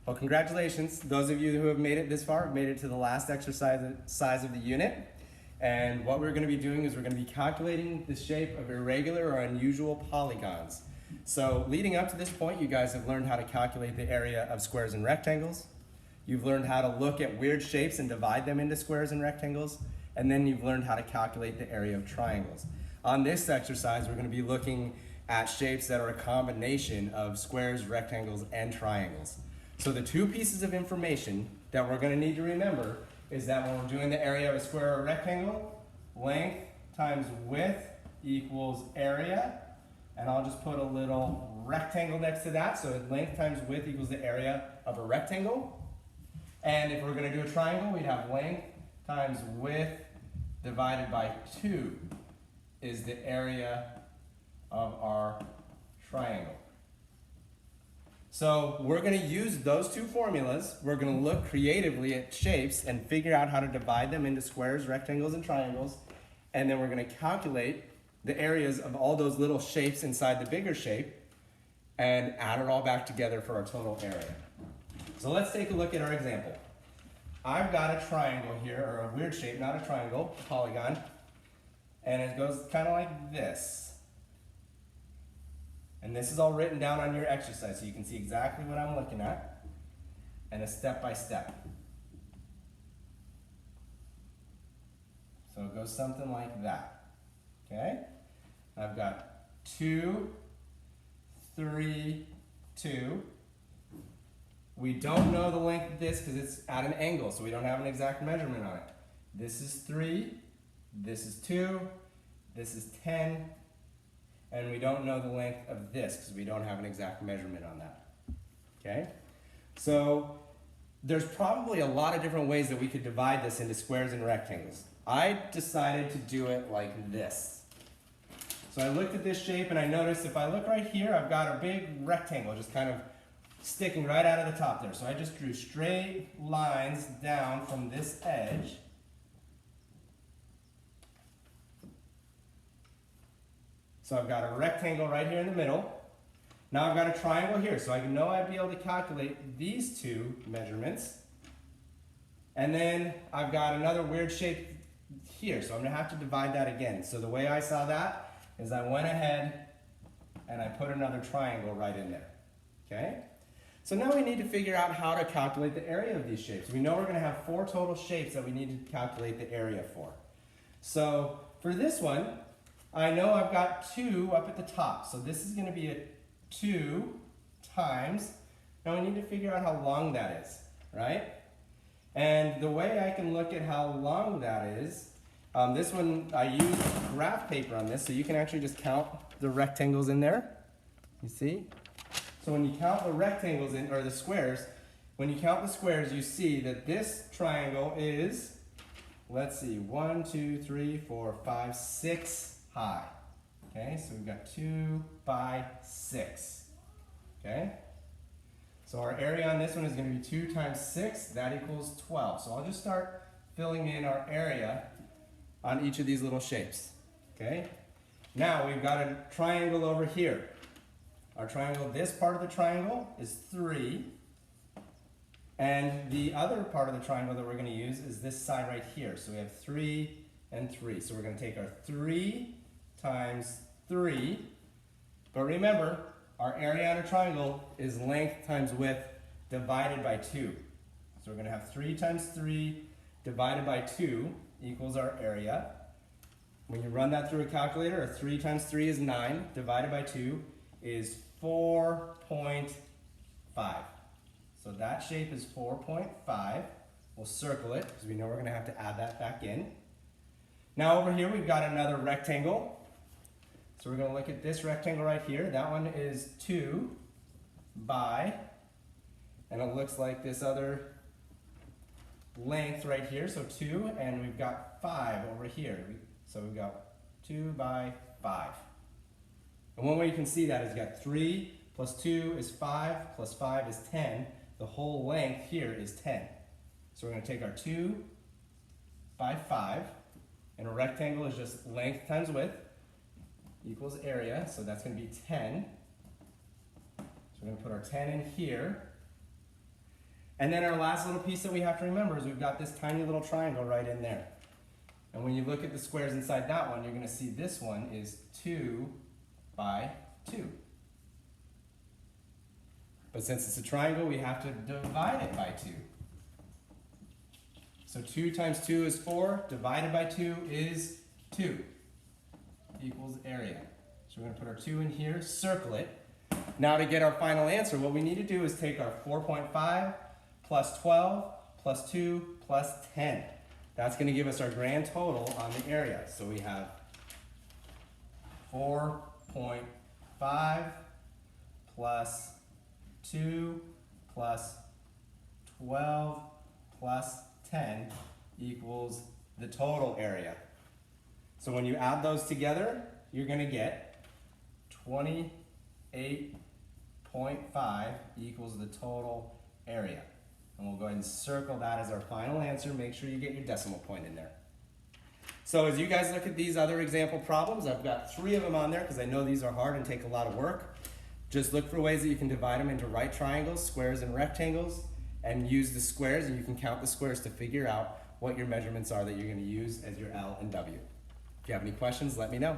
Well, congratulations. Those of you who have made it this far have made it to the last exercise of the unit. And what we're going to be doing is we're going to be calculating the shape of irregular or unusual polygons. So leading up to this point, you guys have learned how to calculate the area of squares and rectangles. You've learned how to look at weird shapes and divide them into squares and rectangles. And then you've learned how to calculate the area of triangles. On this exercise, we're going to be looking at shapes that are a combination of squares, rectangles, and triangles. So the two pieces of information that we're going to need to remember is that when we're doing the area of a square or a rectangle, length times width equals area. And I'll just put a little rectangle next to that. So length times width equals the area of a rectangle. And if we're going to do a triangle, we'd have length times width divided by 2 is the area of our triangle. So we're going to use those two formulas. We're going to look creatively at shapes and figure out how to divide them into squares, rectangles, and triangles. And then we're going to calculate the areas of all those little shapes inside the bigger shape and add it all back together for our total area. So let's take a look at our example. I've got a triangle here, or a weird shape, not a triangle, a polygon. And it goes kind of like this. And this is all written down on your exercise so you can see exactly what I'm looking at and a step by step. So it goes something like that. Okay? I've got 2, 3, 2. We don't know the length of this because it's at an angle, so we don't have an exact measurement on it. This is 3, this is 2, this is 10, and we don't know the length of this because we don't have an exact measurement on that. Okay? So there's probably a lot of different ways that we could divide this into squares and rectangles. I decided to do it like this. So I looked at this shape and I noticed if I look right here, I've got a big rectangle just kind of sticking right out of the top there. So I just drew straight lines down from this edge. So I've got a rectangle right here in the middle. Now I've got a triangle here, so I know I'd be able to calculate these two measurements. And then I've got another weird shape here, so I'm going to have to divide that again. So the way I saw that is I went ahead and I put another triangle right in there. Okay? So now we need to figure out how to calculate the area of these shapes. We know we're going to have 4 total shapes that we need to calculate the area for. So for this one, I know I've got 2 up at the top. So this is going to be a 2 times. Now we need to figure out how long that is, right? And the way I can look at how long that is, this one I used graph paper on this, so you can actually just count the rectangles in there. You see? So when you count the rectangles in, or the squares, when you count the squares, you see that this triangle is, let's see, 1, 2, 3, 4, 5, 6 high. Okay, so we've got 2 by 6. Okay? So our area on this one is going to be 2 times 6, that equals 12. So I'll just start filling in our area on each of these little shapes. Okay? Now we've got a triangle over here. Our triangle, this part of the triangle is 3. And the other part of the triangle that we're going to use is this side right here. So we have 3 and 3. So we're going to take our 3 times 3. But remember, our area on a triangle is length times width divided by 2. So we're going to have 3 times 3 divided by 2 equals our area. When you run that through a calculator, 3 times 3 is 9, divided by 2 is 4.5. So that shape is 4.5. We'll circle it because we know we're going to have to add that back in. Now over here we've got another rectangle. So we're going to look at this rectangle right here. That one is 2 by, and it looks like this other length right here. So 2, and we've got 5 over here. So we've got 2 by 5. And one way you can see that is you've got 3 plus 2 is 5, plus 5 is 10. The whole length here is 10. So we're going to take our 2 by 5, and a rectangle is just length times width equals area, so that's going to be 10. So we're going to put our 10 in here. And then our last little piece that we have to remember is we've got this tiny little triangle right in there. And when you look at the squares inside that one, you're going to see this one is 2 by 2. But since it's a triangle, we have to divide it by 2. So 2 times 2 is 4, divided by 2 is 2, equals area. So we're going to put our 2 in here, circle it. Now to get our final answer, what we need to do is take our 4.5 plus 12 plus 2 plus 10. That's going to give us our grand total on the area. So we have 4.5 plus 2 plus 12 plus 10 equals the total area. So when you add those together, you're going to get 28.5 equals the total area. And we'll go ahead and circle that as our final answer. Make sure you get your decimal point in there. So as you guys look at these other example problems, I've got 3 of them on there because I know these are hard and take a lot of work. Just look for ways that you can divide them into right triangles, squares, and rectangles, and use the squares, and you can count the squares to figure out what your measurements are that you're going to use as your L and W. If you have any questions, let me know.